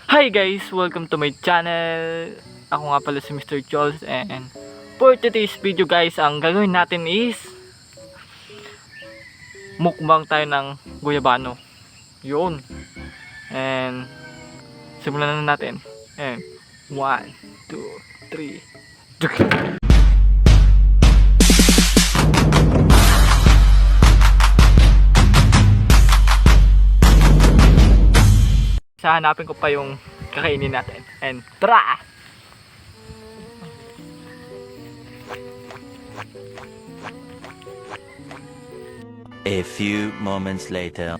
Hi guys! Welcome to my channel. Ako nga pala si Mr. Charles, and for today's video guys, ang gagawin natin is mukbang tayo ng guyabano. Yun. And simulan na natin. And 1, 2, 3. Hanapin ko pa yung kakainin natin. And tara! A few moments later.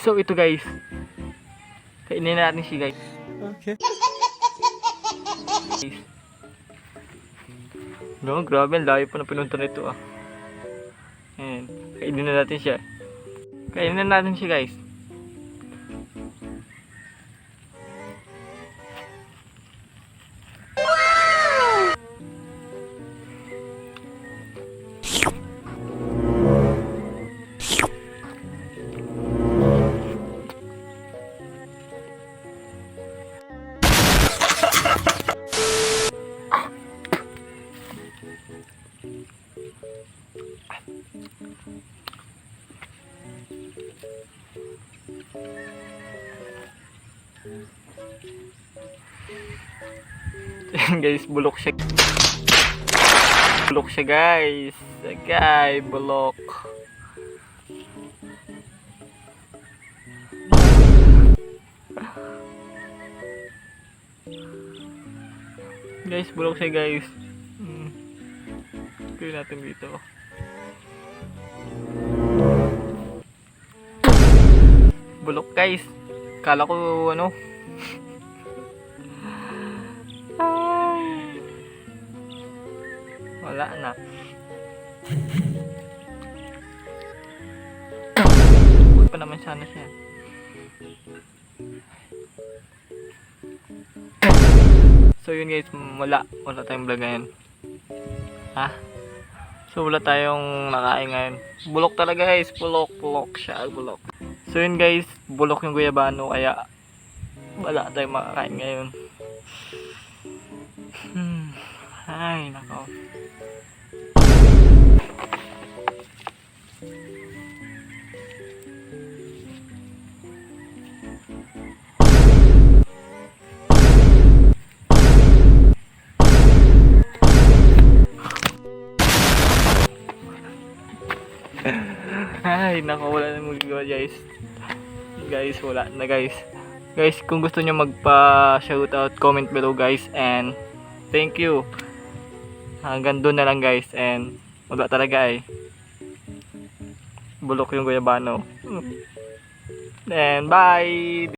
So ito guys, kainin natin siya guys. Okay. No, grabe, ang layo pa na pinunta nito ah. Ayan, kainin na natin siya. Kainin na natin siya guys. Guys, bulok siya. Bulok siya guys. Sagay, bulok. Guys, bulok siya guys. Gawin natin dito. Bulok guys. Kala ko ano. Ay. Wala na. Huwag pa naman sana siya. So yun guys, wala tayong vlog ngayon. Ha? So wala tayong nakain ngayon. Bulok talaga guys, bulok siya, bulok. So yun guys, bulok yung guyabano, kaya wala tayong makakain ngayon. Ay nako. Ay nako, wala na magagawa guys. Guys, wala na guys. Guys, kung gusto nyo magpa-shoutout, comment below guys, and thank you. Hanggang doon na lang guys, and wala talaga eh. Bulok yung guyabano. And bye!